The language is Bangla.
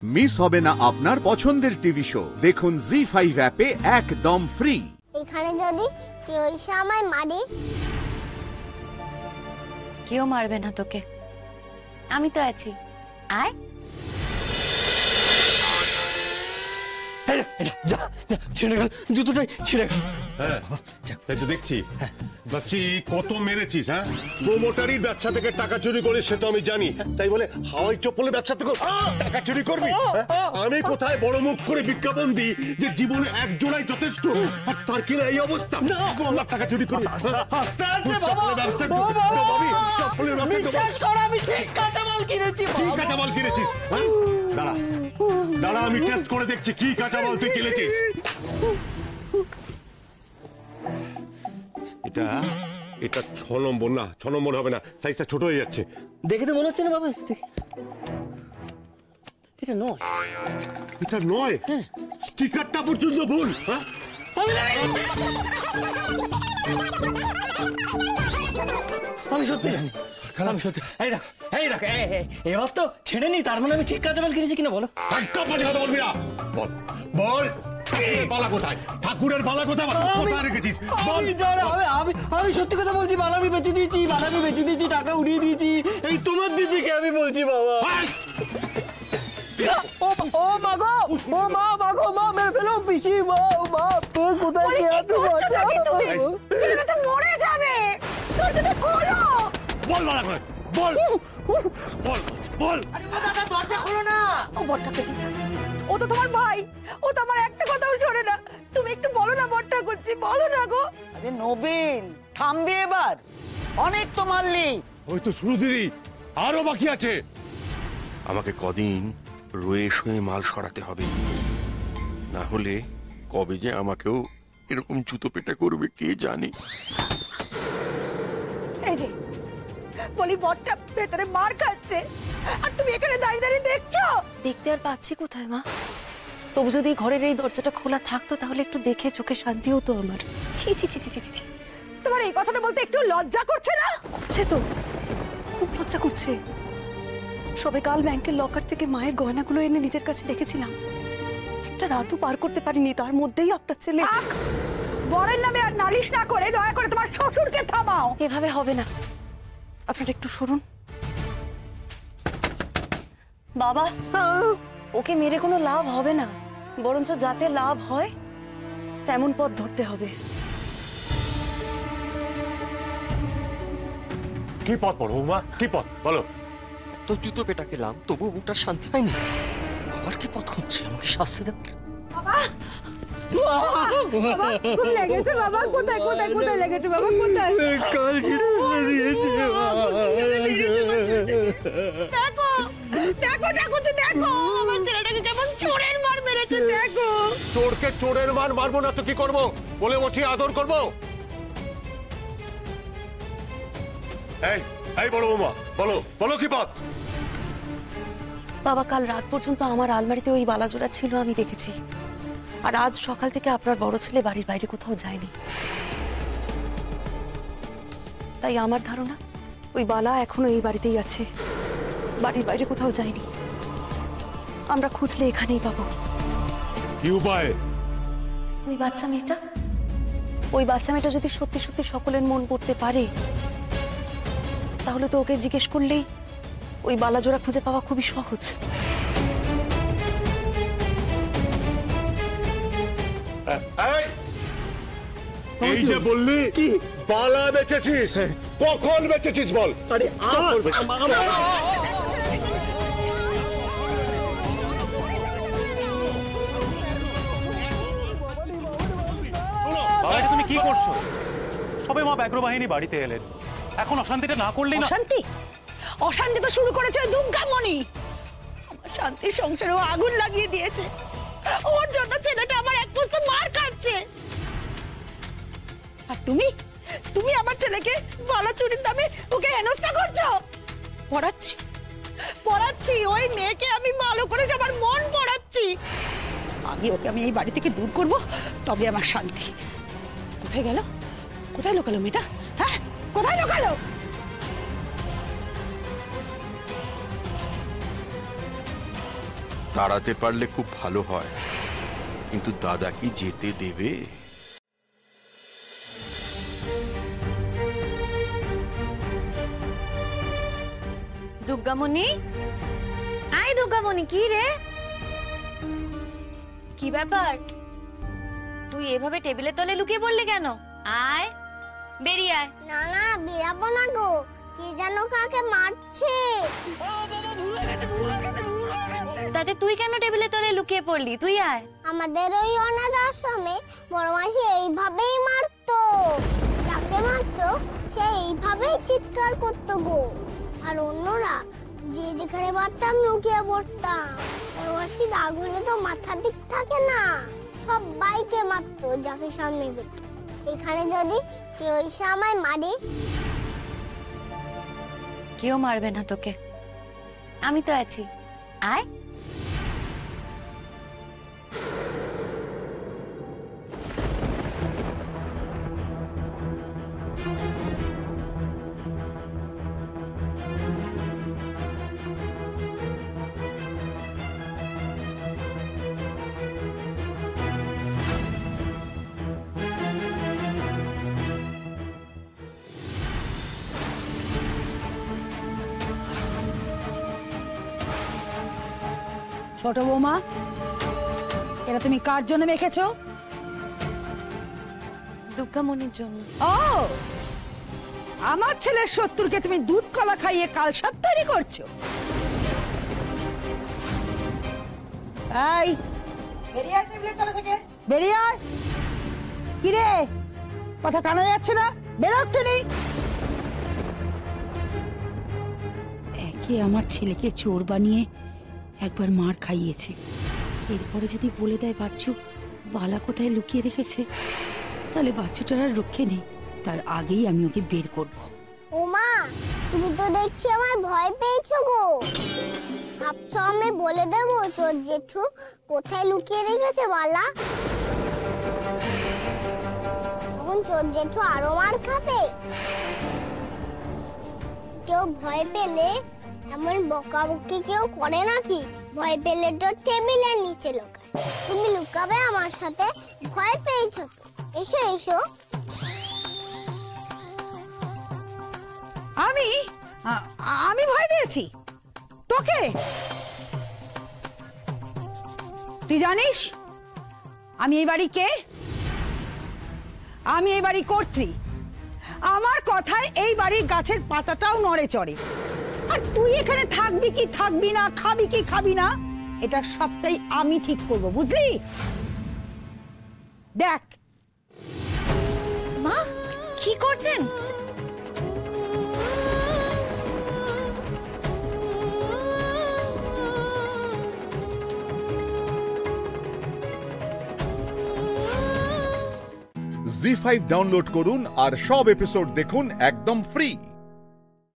মিস হবে না আপনার পছন্দের টিভি শো। দেখুন জি5 অ্যাপে একদম ফ্রি। এখানে যদি কেউ এসে আমায় মারে? কেউ মারবে না তোকে, আমি তো আছি। আয়। জুতোটাই ছিঁড়ে গেল। হ্যাঁ তাই তো দেখছি। যাচ্ছি কত মেরেছিস। হ্যাঁ, প্রোমোটারির ব্যবসা থেকে টাকা চুরি করে সে তো আমি জানি, তাই বলে হাওয়াই চপ্পলের ব্যবসা থেকে টাকা চুরি করবি? আমি কোথায় বড় মুখ করে বিজ্ঞাপন দিই যে জীবনে এক জোড়াই যথেষ্ট, আর তার কিনা এই অবস্থা। লাখ টাকা চুরি করবি? বিশ্বাস কর, আমি ঠিক কাঁচামাল কিনেছি। কি কাঁচামাল কিনেছিস? দাঁড়া দাঁড়া, আমি টেস্ট করে দেখছি কি কাঁচামাল তুই কিনেছিস। এটা এটা 6 নম্বর না, 6 নম্বর হবে না, সাইজটা ছোট হয়ে যাচ্ছে। দেখে তো মনে হচ্ছে না বাবা, এটা নয়। এটা নয়? স্টিকারটা পর্যন্ত ভুল। আমি সত্যি জানি, আমি সত্যি। এই দেখ, এই দেখ, এবার তো ছেড়ে নি, তার মানে আমি ঠিক কাঁচামাল কিনেছি কিনা বলো। একদম বাজে কথা বলবি না। বল বল, বালা কোথায়? ঠাকুরের বালা কোথায়? কোথায় রেখেছিস? আমি সত্যি কথা বলছি, বালামি বেঁচে দিয়েছি, বালামি বেঁচে দিয়েছি, টাকা উড়িয়ে দিয়েছি। এই তোমার দিদিকে আমি বলছি বাবা। ও মা গো, ও মা মাগো, মা মেরে ফেলো পিসি, মা কোথায় ছেলেটা তো মরে যাবে। দরজাটা খোলো। বল বালা কোথায়? বল বল বল। আরে ও দাদা, দরজা খোলো না। ও বড়টা করছি, ও তো তোমার ভাই, ও তো আমার একটা কথাও শোনে না। তুমি একটু বলো না বড়টা করছি, বলো না গো। আরে নবীন, থামবি এবার, অনেক তো মারলি। ওই তো শুরু দিদি, আরো বাকি আছে। আমাকে কদিন রয়ে শুয়ে মাল সরাতে হবে, না হলে কবে যে আমাকেও এরকম জুতো পেটা করবে কে জানে। এই যে বলি, বড়টা ভেতরে মার খাচ্ছে আর তুমি এখানে দাঁড়িয়ে দাঁড়িয়ে দেখছো। দেখতে আর পাচ্ছি কোথায় মা? তবু যদি ঘরের এই দরজাটা খোলা থাকতো তাহলে একটু দেখে চোখে শান্তি হতো আমার। ছি ছি ছি ছি ছি ছি। তোমার এই কথাটা বলতে একটু লজ্জা করছে না? করছে তো, খুব লজ্জা করছে। সবে কাল ব্যাংকের লকার থেকে মায়ের গয়নাগুলো এনে নিজের কাছে রেখেছিলাম, একটা রাতও পার করতে পারিনি, তার মধ্যেই আপনার ছেলে। বরের নামে আর নালিশ না করে দয়া করে তোমার শ্বশুরকে থামাও। এভাবে হবে না, আপনারা একটু সরুন। বাবা, ওকে মেরে কোনো লাভ হবে না, বরঞ্চ যাতে লাভ হয় তেমন পথ ধরতে হবে। কি পথ বলো মা, কি পথ বলো? তো জুতো পেটা খেলাম, তবু বুকটা শান্তি হয়নি। আবার কি পথ খুঁজছে আমাকে শাস্তি দেবে? বাবা, বাবা খুব লেগেছে বাবা। কোথায় কোথায় কোথায় লেগেছে বাবা? কোথায়? কাল দেখো দেখো দেখো দেখো, আমার ছেলেটাকে কেমন চোরের মার মেরেছে দেখো। চোরকে চোরের মার মারবো না তো কি করবো? বলে বসে আদর করবো? এই এই বড় বৌমা, বলো বলো কি পথ? বাবা, কাল রাত পর্যন্ত আমার আলমারিতে ওই বালাজোড়া ছিল, আমি দেখেছি। আর আজ সকাল থেকে আপনার বড় ছেলে বাড়ির বাইরে কোথাও যায়নি, তাই আমার ধারণা ওই বালা এখনো এই বাড়িতেই আছে, বাড়ির বাইরে কোথাও যায়নি। আমরা খুঁজলে এখানেই পাবো। কি উপায়? ওই বাচ্চা মেয়েটা যদি সত্যি সত্যি সকলের মন পড়তে পারে, তাহলে তো ওকে জিজ্ঞেস করলেই ওই বালাজোড়া খুঁজে পাওয়া খুবই সহজ। এই যে বললি বালা বেচেছিস, কখন বেচেছিস বল? আরে তুমি কি করছো? সবে মা ব্যাঘ্র বাহিনী বাড়িতে এলেন, এখন অশান্তিটা না করলেই না। অশান্তি? অশান্তি তো শুরু করেছে ওই দুর্গামণি। আমার শান্তির সংসারেও আগুন লাগিয়ে দিয়েছে। ওর জন্য ছেলেটা আমার এক বস্তা মার খাচ্ছে। আর তুমি তুমি আমার ছেলেকে বালা চুরির দামে ওকে হেনস্থা করছো। পড়াচ্ছি পড়াচ্ছি ওই মেয়েকে আমি ভালো করে আমার মন পড়াচ্ছি। আগে ওকে আমি এই বাড়ি থেকে দূর করব, তবে আমার শান্তি। কোথায় গেল? কোথায় লুকালো মেয়েটা? হ্যাঁ, কোথায় লুকালো? তাড়াতে পারলে খুব ভালো হয়, কিন্তু দাদা কি যেতে দেবে? দুর্গামণি, আয় দুর্গামণি, কি রে, কি ব্যাপার? তুই এভাবে টেবিলের তলে লুকিয়ে পড়লি কেন? আয়, বেরিয়ে আয়। না না, বেরাবো না গো, কি যেন কাকে মারছে। তাতে তুই কেন টেবিলের তলে লুকিয়ে পড়লি? তুই আয়। আমাদের ওই অনাথ আশ্রমে বড় মাসি এইভাবেই মারতো, যাকে মারতো সে এইভাবেই চিৎকার করতো গো। আর অন্যরা যে যেখানে পারতাম লুকিয়ে পড়তাম। বড় মাসি রাগ হলে তো মাথা ঠিক থাকে না, সবাইকে মারতো যাকে সামনে পেত। এখানে যদি কেউ এসে আমায় মারে, কেউ মারবে না তোকে, আমি তো আছি, আয়। ছোট বৌমা, এটা তুমি কার জন্য মেখেছো? দুর্গামণির জন্য। ও, আমার ছেলের শত্রুকে তুমি দুধ কলা খাইয়ে কালসাপ তৈরি করছো? এই, বেরিয়ে আয় টেবিলের তলা থেকে, বেরিয়ে আয়। কি রে, কথা কানা যাচ্ছে না? বেরো একটুনি। একে আমার ছেলেকে চোর বানিয়ে একবার মার খাইয়েছে, এরপরে যদি বলে দেয় বাচ্চু বালা কোথায় লুকিয়ে রেখেছে, তাহলে বাচ্চুটার আর রক্ষে নেই। তার আগেই আমি ওকে বের করব। ওমা, তুমি তো দেখছি আমার ভয় পেয়েছো গো। ভাবছো আমি বলে দেবো চোর জেঠু কোথায় লুকিয়ে রেখেছে বালা? তখন চোর জেঠু আরো মার খাবে। কেউ ভয় পেলে এমন বকাবকি কেউ করে নাকি? ভয় পেলে তো টেবিলের নিচে লুকায়। তুমি লুকাবে আমার সাথে? ভয় পেয়েছো তো, এসো এসো। আমি ভয় পেয়েছি তোকে? তুই জানিস আমি এই বাড়ি কে? আমি এই বাড়ি কর্ত্রী। আমার কথায় এই বাড়ির গাছের পাতাটাও নড়ে চড়ে। আর তুই এখানে থাকবি কি থাকবি না, খাবি কি খাবি না, এটা সবটাই আমি ঠিক করব, বুঝলি? দেখ। মা, কি করছেন? জি5 ডাউনলোড করুন আর সব এপিসোড দেখুন একদম ফ্রি।